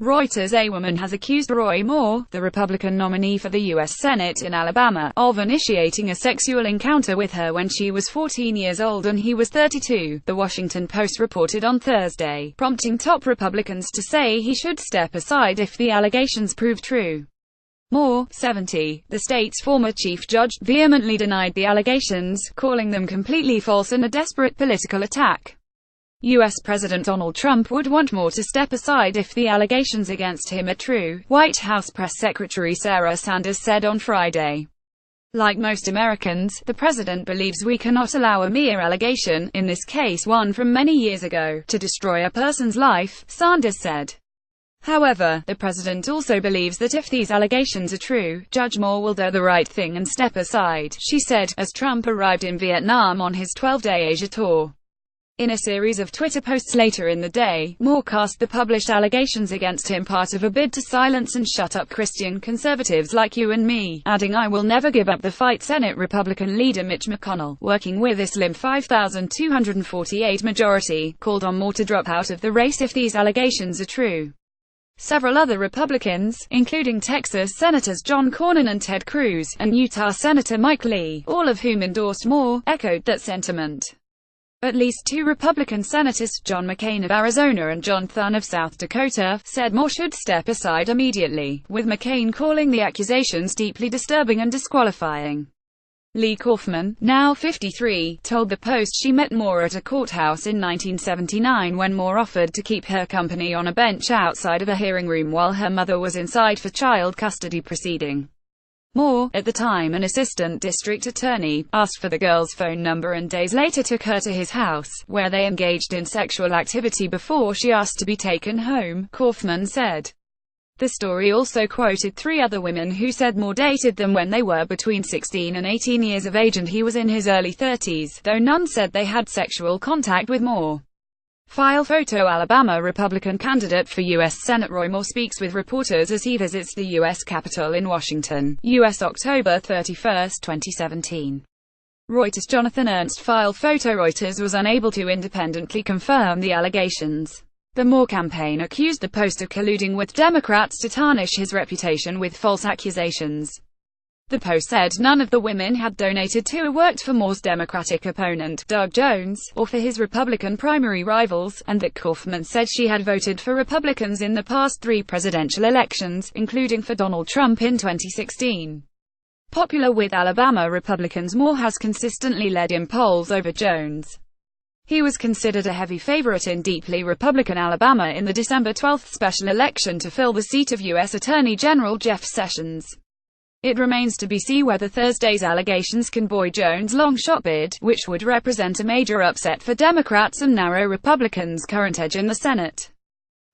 Reuters: A woman has accused Roy Moore, the Republican nominee for the U.S. Senate in Alabama, of initiating a sexual encounter with her when she was 14 years old and he was 32, The Washington Post reported on Thursday, prompting top Republicans to say he should step aside if the allegations prove true. Moore, 70, the state's former chief judge, vehemently denied the allegations, calling them completely false and a desperate political attack. U.S. President Donald Trump would want Moore to step aside if the allegations against him are true, White House Press Secretary Sarah Sanders said on Friday. Like most Americans, the president believes we cannot allow a mere allegation, in this case one from many years ago, to destroy a person's life, Sanders said. However, the president also believes that if these allegations are true, Judge Moore will do the right thing and step aside, she said, as Trump arrived in Vietnam on his 12-day Asia tour. In a series of Twitter posts later in the day, Moore cast the published allegations against him part of a bid to silence and shut up Christian conservatives like you and me, adding, "I will never give up the fight." Senate Republican leader Mitch McConnell, working with a slim 5,248 majority, called on Moore to drop out of the race if these allegations are true. Several other Republicans, including Texas Senators John Cornyn and Ted Cruz, and Utah Senator Mike Lee, all of whom endorsed Moore, echoed that sentiment. At least two Republican senators, John McCain of Arizona and John Thune of South Dakota, said Moore should step aside immediately, with McCain calling the accusations deeply disturbing and disqualifying. Lee Kaufman, now 53, told the Post she met Moore at a courthouse in 1979 when Moore offered to keep her company on a bench outside of a hearing room while her mother was inside for child custody proceeding. Moore, at the time an assistant district attorney, asked for the girl's phone number and days later took her to his house, where they engaged in sexual activity before she asked to be taken home, Kaufman said. The story also quoted three other women who said Moore dated them when they were between 16 and 18 years of age and he was in his early 30s, though none said they had sexual contact with Moore. File photo: Alabama Republican candidate for U.S. Senate Roy Moore speaks with reporters as he visits the U.S. Capitol in Washington, U.S. October 31, 2017. Reuters: Jonathan Ernst. File photo: Reuters was unable to independently confirm the allegations. The Moore campaign accused the Post of colluding with Democrats to tarnish his reputation with false accusations. The Post said none of the women had donated to or worked for Moore's Democratic opponent, Doug Jones, or for his Republican primary rivals, and that Kaufman said she had voted for Republicans in the past three presidential elections, including for Donald Trump in 2016. Popular with Alabama Republicans, Moore has consistently led in polls over Jones. He was considered a heavy favorite in deeply Republican Alabama in the December 12 special election to fill the seat of U.S. Attorney General Jeff Sessions. It remains to be seen whether Thursday's allegations can buoy Jones' long-shot bid, which would represent a major upset for Democrats and narrow Republicans' current edge in the Senate.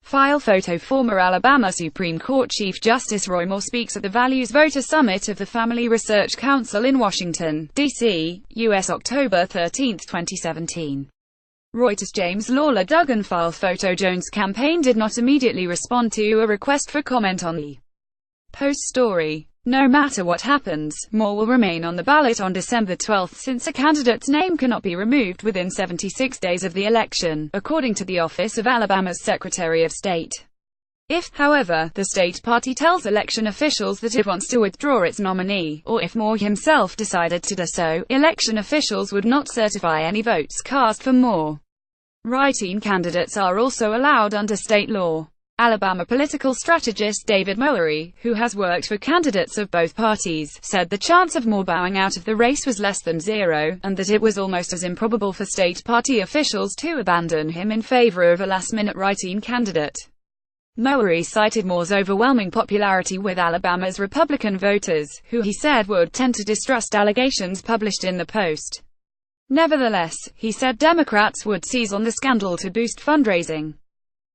File photo: former Alabama Supreme Court Chief Justice Roy Moore speaks at the Values Voter Summit of the Family Research Council in Washington, D.C., U.S. October 13, 2017. Reuters: James Lawler Duggan. File photo: Jones' campaign did not immediately respond to a request for comment on the Post story. No matter what happens, Moore will remain on the ballot on December 12 since a candidate's name cannot be removed within 76 days of the election, according to the Office of Alabama's Secretary of State. If, however, the state party tells election officials that it wants to withdraw its nominee, or if Moore himself decided to do so, election officials would not certify any votes cast for Moore. Write-in candidates are also allowed under state law. Alabama political strategist David Mowery, who has worked for candidates of both parties, said the chance of Moore bowing out of the race was less than zero, and that it was almost as improbable for state party officials to abandon him in favor of a last-minute write-in candidate. Mowery cited Moore's overwhelming popularity with Alabama's Republican voters, who he said would tend to distrust allegations published in the Post. Nevertheless, he said Democrats would seize on the scandal to boost fundraising.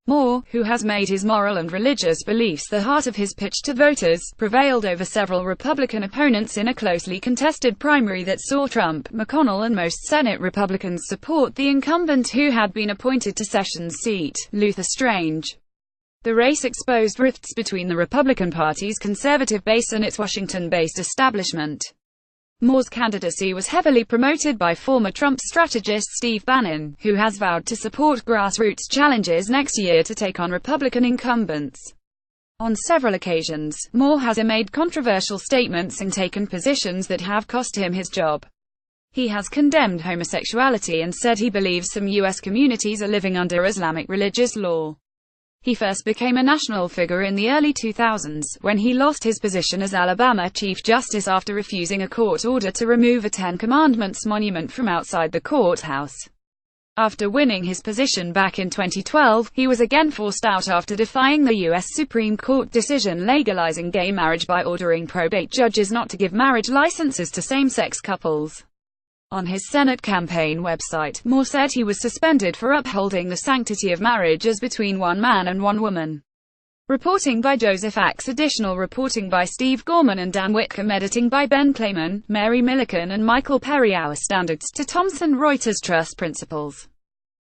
Moore, who has made his moral and religious beliefs the heart of his pitch to voters, prevailed over several Republican opponents in a closely contested primary that saw Trump, McConnell and most Senate Republicans support the incumbent who had been appointed to Sessions' seat, Luther Strange. The race exposed rifts between the Republican Party's conservative base and its Washington-based establishment. Moore's candidacy was heavily promoted by former Trump strategist Steve Bannon, who has vowed to support grassroots challenges next year to take on Republican incumbents. On several occasions, Moore has made controversial statements and taken positions that have cost him his job. He has condemned homosexuality and said he believes some U.S. communities are living under Islamic religious law. He first became a national figure in the early 2000s, when he lost his position as Alabama Chief Justice after refusing a court order to remove a Ten Commandments monument from outside the courthouse. After winning his position back in 2012, he was again forced out after defying the U.S. Supreme Court decision legalizing gay marriage by ordering probate judges not to give marriage licenses to same-sex couples. On his Senate campaign website, Moore said he was suspended for upholding the sanctity of marriage as between one man and one woman. Reporting by Joseph Axe. Additional reporting by Steve Gorman and Dan Whitcomb. Editing by Ben Clayman, Mary Milliken and Michael Perry. Our standards to Thomson Reuters Trust Principles.